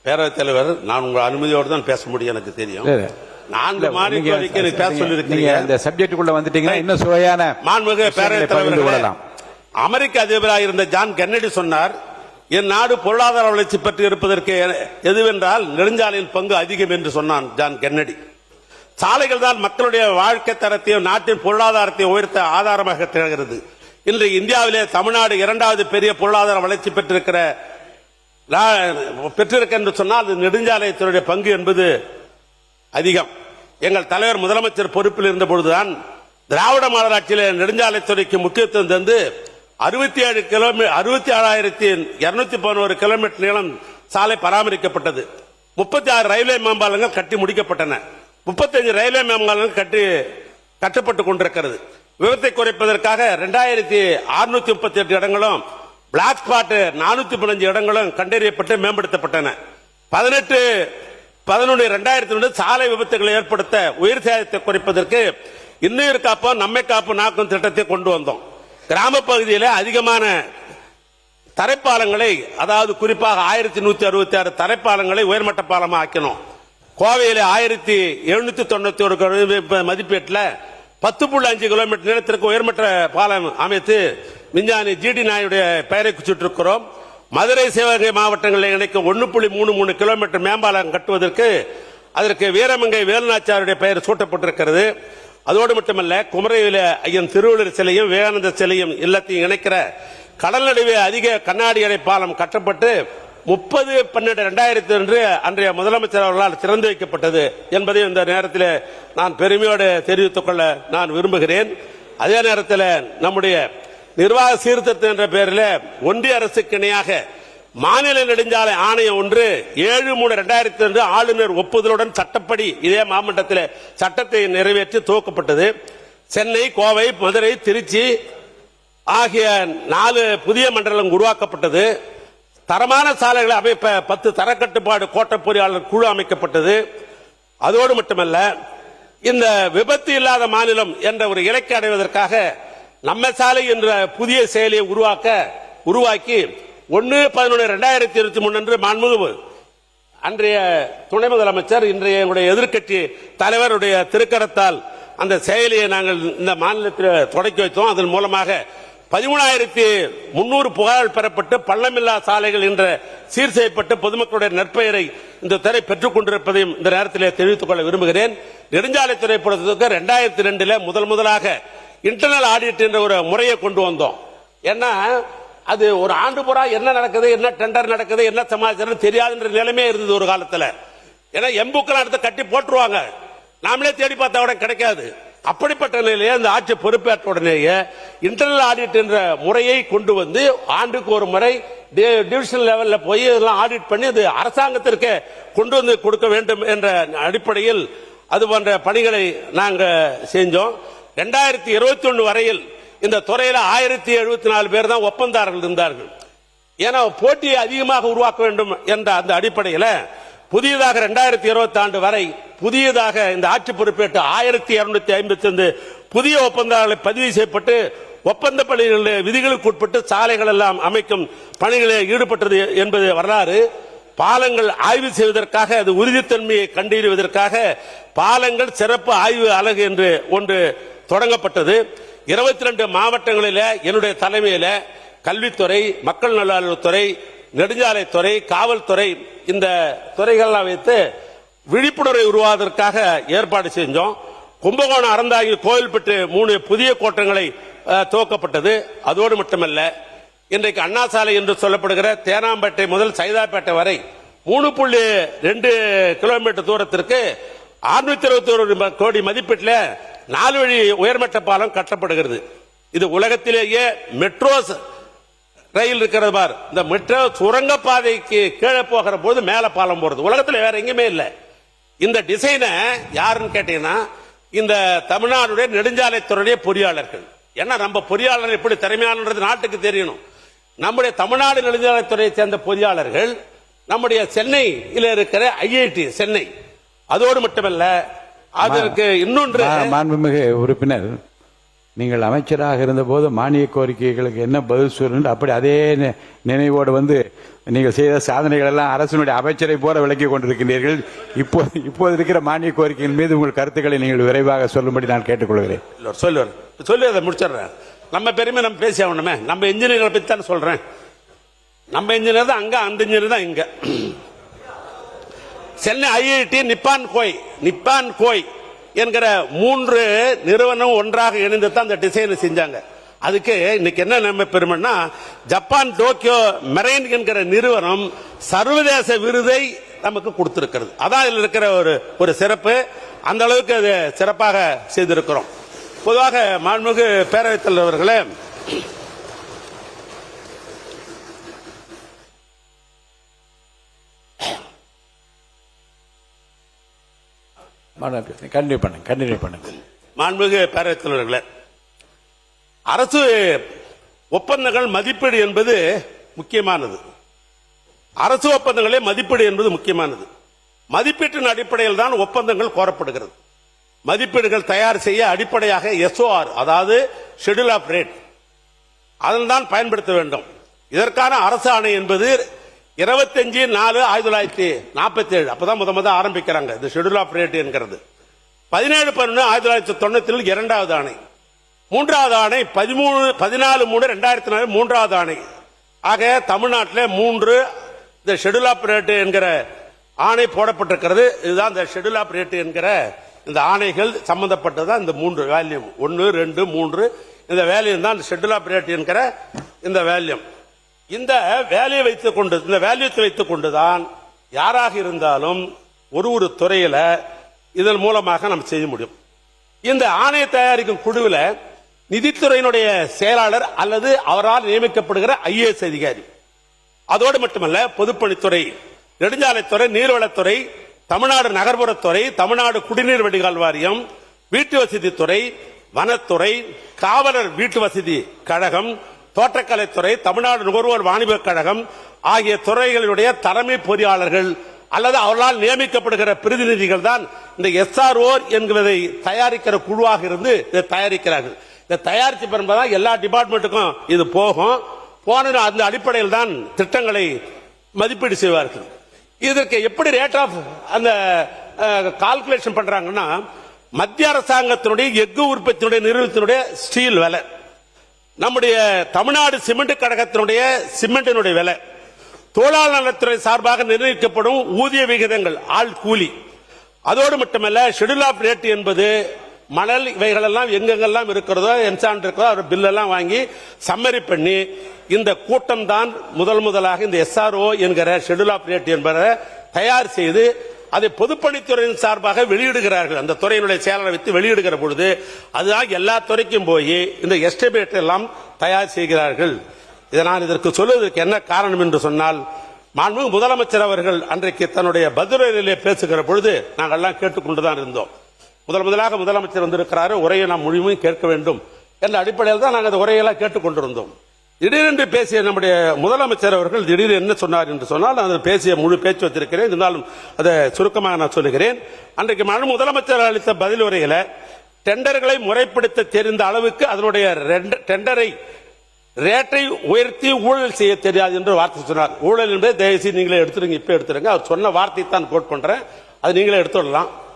பேரவைத் தலைவர், நான் உங்க அனுமதியோடு தான் பேச முடியும், எனக்கு தெரியும். 4 மாநில கோரிக்கை பேச சொல்லியிருக்கீங்க. இந்த சப்ஜெக்டுக்குள்ள வந்துட்டீங்கன்னா இன்னும் சுவையான மாண்புமிகு பேரவைத் தலைவர், அமெரிக்க அதிபராக இருந்த ஜான் கென்னடி சொன்னார், என் நாடு பொருளாதார வளர்ச்சி பற்றி இருப்பதற்கு எதுவென்றால் நெடுஞ்சாலையின் பங்கு அதிகம் என்று சொன்னான் ஜான் கென்னடி. சாலைகள் தான் மக்களுடைய வாழ்க்கை தரத்தையும் நாட்டின் பொருளாதாரத்தையும் உயர்த்த ஆதாரமாக திகழ்கிறது. இன்று இந்தியாவிலே தமிழ்நாடு 2வது பெரிய பொருளாதார வளர்ச்சி பெற்றிருக்க என்று சொன்னால் நெடுஞ்சாலைத்துறையுடைய பங்கு என்பது அதிகம். எங்கள் தலைவர் முதலமைச்சர் பொறுப்பில் இருந்த பொழுதுதான் திராவிட மாடல் ஆட்சியில் நெடுஞ்சாலைத்துறைக்கு முக்கியத்துவம் தந்து 67,211 கிலோமீட்டர் நீளம் சாலை பராமரிக்கப்பட்டது. 36 ரயில்வே மேம்பாலங்கள் கட்டி முடிக்கப்பட்டன. 35 ரயில்வே மேம்பாலங்கள் கட்டப்பட்டுக் கொண்டிருக்கிறது. விபத்தை குறைப்பதற்காக 2638 இடங்களும், பிளாக் ஸ்பாட் 415 இடங்களும் கண்டறியப்பட்டு மேம்படுத்தப்பட்டன. 18/11/2002 சாலை விபத்துகளை ஏற்படுத்த உயிர் சேதத்தை குறைப்பதற்கு இன்னுயிர் காப்போம் நம்மை காப்போம் நாக்கும் திட்டத்தை கொண்டு வந்தோம். கிராம பகுதியில் அதிகமான தரைப்பாலங்களை, அதாவது குறிப்பாக 1166 தரைப்பாலங்களை உயர்மட்ட பாலமாக ஆக்கினோம். கோவையில் 1791 மதிப்பீட்டில் 10.5 கிலோமீட்டர் நீளத்திற்கு உயர்மட்ட பாலம் அமைத்து விஞ்ஞானி ஜிடி நாயுடைய பெயரை குறிச்சிட்டிருக்கிறோம். மதுரை சிவகங்கை மாவட்டங்களை இணைக்கும் 1.33 கிலோமீட்டர் மேம்பாலம் கட்டுவதற்கு அதற்கு வீரமங்கை வேலுநாச்சியாருடைய பெயர் சூட்டப்பட்டிருக்கிறது. அதோடு மட்டுமல்ல, குமரியில ஐயன் திருவள்ளுவர் சிலையும் விவேகானந்த சிலையும் இல்லத்தையும் இணைக்கிற கடல் நடுவே அதிக கண்ணாடி அறை பாலம் கட்டப்பட்டு 30/12/2002 அன்றைய முதலமைச்சர் அவர்களால் திறந்து வைக்கப்பட்டது என்பதை இந்த நேரத்தில் நான் பெருமையோடு தெரிவித்துக் கொள்ள நான் விரும்புகிறேன். அதே நேரத்தில் நம்முடைய நிர்வாக சீர்திருத்தம் என்ற பெயரில் ஒன்றிய அரசுக்கு இணையாக மாநில நெடுஞ்சாலை ஆணையம் ஒன்று 7/3/2002 ஆளுநர் ஒப்புதலுடன் சட்டப்படி இதே மாவட்டத்தில் சட்டத்தை நிறைவேற்றி துவக்கப்பட்டது. சென்னை, கோவை, மதுரை, திருச்சி ஆகிய 4 புதிய மண்டலம் உருவாக்கப்பட்டது. தரமான சாலைகளை அமைப்ப 10 தரக்கட்டுப்பாடு கோட்ட பொறியாளர் குழு அமைக்கப்பட்டது. அதோடு மட்டுமல்ல, இந்த விபத்து இல்லாத மாநிலம் என்ற ஒரு இலக்கை அடைவதற்காக நம்ம சாலை என்ற புதிய செயலியை உருவாக்கி 1/11/2023 அன்று மாண்புமிகு அன்றைய துணை முதலமைச்சர், இன்றைய எதிர்க்கட்சி தலைவருடைய திருக்கரத்தால் அந்த செயலியை நாங்கள் இந்த மாநிலத்தில் தொடக்கி வைத்தோம். அதன் மூலமாக 13,300 புகார்கள் பெறப்பட்டு பள்ளமில்லா சாலைகள் என்ற சீர் செய்யப்பட்டு பொதுமக்களுடைய நற்பெயரை இந்த துறை பெற்றுக் கொண்டிருப்பதையும் இந்த நேரத்தில் தெரிவித்துக் கொள்ள விரும்புகிறேன். நெடுஞ்சாலைத்துறை பொறுத்தவரைக்கும் 2002 முதலாக இன்டர்னல் ஆடிட் என்ற ஒரு முறையை கொண்டு வந்தோம். ஏன்னா அது ஒரு ஆண்டு பூரா என்ன நடக்குது, என்ன டெண்டர் நடக்குது, என்ன சமாச்சாரம் தெரியாதுன்ற நிலைமை இருந்தது ஒரு காலத்தில். ஏன்னா எம்புக்கெல்லாம் எடுத்து கட்டி போட்டுருவாங்க, நாமளே தேடி பார்த்தா கூட கிடைக்காது. அப்படிப்பட்ட நிலையிலே அந்த ஆட்சி பொறுப்பேற்ற உடனேயே இன்டர்னல் ஆடிட் என்ற முறையை கொண்டு வந்து ஆண்டுக்கு ஒரு முறை டிவிஷனல் லெவலில் போய் இதெல்லாம் ஆடிட் பண்ணி அது அரசாங்கத்திற்கு கொண்டு வந்து கொடுக்க வேண்டும் என்ற அடிப்படையில் அது போன்ற பணிகளை நாங்கள் செஞ்சோம். 2021 வரையில் இந்த துறையில் 1074 பேர் தான் ஒப்பந்தாரர்கள் இருந்தார்கள். ஏன்னா போட்டியை அதிகமாக உருவாக்க வேண்டும் என்ற அந்த அடிப்படையில் புதியதாக 2020 ஆண்டு வரை புதியதாக இந்த ஆட்சி பொறுப்பேற்று 1255 புதிய ஒப்பந்தாரர்களை பதிவு செய்யப்பட்டு ஒப்பந்த பணிகளுடைய விதிகளுக்கு உட்பட்டு சாலைகள் எல்லாம் அமைக்கும் பணிகளில் ஈடுபட்டது என்பது வரலாறு. பாலங்கள் ஆய்வு செய்வதற்காக, அது உறுதித்தன்மையை கண்டறிவதற்காக பாலங்கள் சிறப்பு ஆய்வு அலகு என்று ஒன்று தொடங்கப்பட்டது. 22 மாவட்டங்களில் என்னுடைய தலைமையில் கல்வித்துறை, மக்கள் நல்வாழ்வுத்துறை, நெடுஞ்சாலைத்துறை, காவல்துறை இந்த துறைகள்லாம் வைத்து விழிப்புணர்வை உருவாவதற்காக ஏற்பாடு செஞ்சோம். கும்பகோணம், அறந்தாங்கி, கோவில்பட்டு 3 புதிய கோட்டங்களை துவக்கப்பட்டது. அதோடு மட்டுமல்ல, இன்றைக்கு அண்ணா சாலை என்று சொல்லப்படுகிற தேனாம்பேட்டை முதல் சைதாப்பேட்டை வரை 3.2 கிலோமீட்டர் தூரத்திற்கு 621 கோடி மதிப்பீட்டில் 4 வழி உயர்மட்ட பாலம் கட்டப்படுகிறது. இது உலகத்திலேயே மெட்ரோ ரயில் இருக்கிறது பார், இந்த மெட்ரோ சுரங்கப்பாதைக்கு கீழே போகிற போது மேல பாலம் போறது உலகத்தில் வேற எங்கேயுமே இல்லை. இந்த டிசைனை யாருன்னு கேட்டீங்கன்னா இந்த தமிழ்நாடுடைய நெடுஞ்சாலைத்துறையுடைய பொறியாளர்கள். ஏன்னா நம்ம பொறியாளர் எப்படி திறமையானது நாட்டுக்கு தெரியணும். நம்முடைய தமிழ்நாடு நெடுஞ்சாலைத்துறையை சேர்ந்த பொறியாளர்கள் நம்முடைய சென்னையில் இருக்கிற ஐஐடி சென்னை, அதோடு மட்டுமல்ல அதற்கு இன்னொன்று மாண்புமிகு உறுப்பினர் நீங்கள் அமைச்சராக இருந்தபோது மானிய கோரிக்கைகளுக்கு என்ன பதில் சொல்லணும் அப்படி அதே நினைவோடு வந்து நீங்கள் செய்த சாதனைகள் எல்லாம் அரசினுடைய அமைச்சரை போல விளக்கி கொண்டிருக்கின்றீர்கள். இப்போது இருக்கிற மானிய கோரிக்கையின் மீது உங்கள் கருத்துக்களை நீங்கள் விரைவாக சொல்லும்படி நான் கேட்டுக்கொள்கிறேன். சொல்லி அதை முடிச்சிடுறேன். நம்ம பெருமை நம்ம பேசி ஆகணுமே. நம்ம இன்ஜினியர்களை பற்றி தான் சொல்றேன். நம்ம இன்ஜினியர் தான் அங்க, அந்த இன்ஜினியர் தான் இங்க. சென்னை ஐஐடி, நிப்பான் கோய் என்கிற 3 நிறுவனம் ஒன்றாக இணைந்து தான் அந்த டிசைனை செஞ்சாங்க. அதுக்கு இன்னைக்கு என்ன நம்ம பெருமைன்னா, ஜப்பான் டோக்கியோ மெரைன் என்கிற நிறுவனம் சர்வதேச விருதை நமக்கு கொடுத்திருக்கிறது. அதான் இதுல இருக்கிற ஒரு சிறப்பு. அந்த அளவுக்கு அது சிறப்பாக செய்திருக்கிறோம். பொதுவாக மாண்புமிகு பேரவைத் தலைவர் அவர்களே, கண்டினியூ பண்ணுங்க. மாண்புமிகு பேரவைத் தலைவர்களே, அரசு ஒப்பந்தங்கள் மதிப்பீடு என்பது முக்கியமானது. அரசு ஒப்பந்தங்களே மதிப்பீடு என்பது முக்கியமானது. மதிப்பீட்டின் அடிப்படையில் தான் ஒப்பந்தங்கள் கோரப்படுகிறது. மதிப்பீடுகள் தயார் செய்ய அடிப்படையாக SOR, அதாவது ஷெட்யூல் ஆஃப் ரேட், அதன் தான் பயன்படுத்த வேண்டும். இதற்கான அரசு ஆணை என்பது 25/4/1947 அப்பதான் முத ஆரம்பிக்கிறாங்க இந்த ஷெட்யூல் ஆஃப் ரேட் என்கிறது. 17/11/1990 இரண்டாவது ஆணை, மூன்றாவது ஆணை 14/3/2004 மூன்றாவது ஆணை. ஆக தமிழ்நாட்டில் 3 இந்த ஷெட்யூல் ஆஃப் ரேட் என்கிற ஆணை போடப்பட்டிருக்கிறது. இதுதான் இந்த ஷெட்யூல் ஆஃப் ரேட் என்கிற இந்த ஆணைகள் சம்பந்தப்பட்டதான் இந்த 3 வேல்யூம். 1, 2, 3 இந்த வேல்யூம் தான் ஷெட்யூல் ஆஃப் ரேட் என்கிற இந்த வேல்யூம். இந்த வேல்யூ வைத்துக் கொண்டுதான் யாராக இருந்தாலும் ஒரு துறையில இதன் மூலமாக நம்ம செய்ய முடியும். இந்த ஆணைய தயாரிக்கும் குழுவில் நிதித்துறையினுடைய செயலாளர் அல்லது அவரால் நியமிக்கப்படுகிற IAS அதிகாரி, அதோடு மட்டுமல்ல பொதுப்பணித்துறை, நெடுஞ்சாலைத்துறை, நீர்வளத்துறை, தமிழ்நாடு நகர்ப்புறத்துறை, தமிழ்நாடு குடிநீர் வடிகால் வாரியம், வீட்டு வசதித்துறை, வனத்துறை, காவலர் வீட்டு வசதி கழகம், தோட்டக்கலைத்துறை, தமிழ்நாடு நுகர்வோர் வாணிபக் கழகம் ஆகிய துறைகளுடைய தலைமை பொறியாளர்கள் அல்லது அவர்களால் நியமிக்கப்படுகிற பிரதிநிதிகள் தான் இந்த SRO என்பதை தயாரிக்கிற குழுவாக இருந்து இதை தயாரிக்கிறார்கள். இதை தயாரித்து பெறும்போது எல்லா டிபார்ட்மெண்ட்டுக்கும் இது போகும். போன அந்த அடிப்படையில் தான் திட்டங்களை மதிப்பீடு செய்வார்கள். இதற்கு எப்படி ரேட் ஆஃப் அந்த கால்குலேஷன் பண்றாங்கன்னா, மத்திய அரசாங்கத்தினுடைய எஃகு உற்பத்தியினுடைய நிறுவனத்தினுடைய ஸ்டீல் விலை, நம்முடைய தமிழ்நாடு சிமெண்ட் கழகத்தினுடைய சிமெண்டினுடைய விலை, தொழிலாளர் நலத்துறை சார்பாக நிர்ணயிக்கப்படும் ஊதிய விகிதங்கள், ஆள் கூலி, அதோடு மட்டுமல்ல ஷெட்யூல் ஆஃப் ரேட் என்பது மணல் இவைகள் எல்லாம் எங்கெங்கெல்லாம் இருக்கிறதோ என்சான் இருக்கிறதோ அவர் பில் எல்லாம் வாங்கி சம்மரி பண்ணி இந்த கூட்டம் தான் முதலாக இந்த SRO என்கிற ஷெட்யூல் ஆஃப் ரேட் என்பதை தயார் செய்து அதை பொதுப்பணித்துறையின் சார்பாக வெளியிடுகிறார்கள். அந்த துறையினுடைய செயலரை வைத்து வெளியிடுகிற பொழுது அதுதான் எல்லா துறைக்கும் போய் இந்த எஸ்டிமேட் எல்லாம் தயார் செய்கிறார்கள். இதை நான் இதற்கு சொல்வதற்கு என்ன காரணம் என்று சொன்னால், மாண்புமிகு முதலமைச்சர் அவர்கள் அன்றைக்கு தன்னுடைய பதிலுரையிலே பேசுகிற பொழுது நாங்கள் எல்லாம் கேட்டுக்கொண்டுதான் இருந்தோம். முதலாக முதலமைச்சர் வந்திருக்கிறாரு, உரையை நாம் முழுமையும் கேட்க வேண்டும் என்ற அடிப்படையில் தான் நாங்கள் அந்த உரையெல்லாம் கேட்டுக்கொண்டிருந்தோம். திடீரென்று பேசிய நம்முடைய முதலமைச்சர் அவர்கள் திடீர் என்ன சொன்னார் என்று சொன்னால், அந்த பேசிய முழு பேச்சு வச்சிருக்கிறேன், இருந்தாலும் அதை சுருக்கமாக நான் சொல்லுகிறேன். அன்றைக்கு முதலமைச்சர் அளித்த பதில் உரையில டெண்டர்களை முறைப்படுத்த தெரிந்த அளவுக்கு அதனுடைய டெண்டரை ரேட்டை உயர்த்தி ஊழல் செய்ய தெரியாது என்று வார்த்தை சொன்னார். ஊழல் என்பதை தயவுசெய்து நீங்களே எடுத்துருங்க, இப்ப எடுத்துருங்க. அவர் சொன்ன வார்த்தை தான் கோட் பண்றேன், அது நீங்களே எடுத்துடலாம்.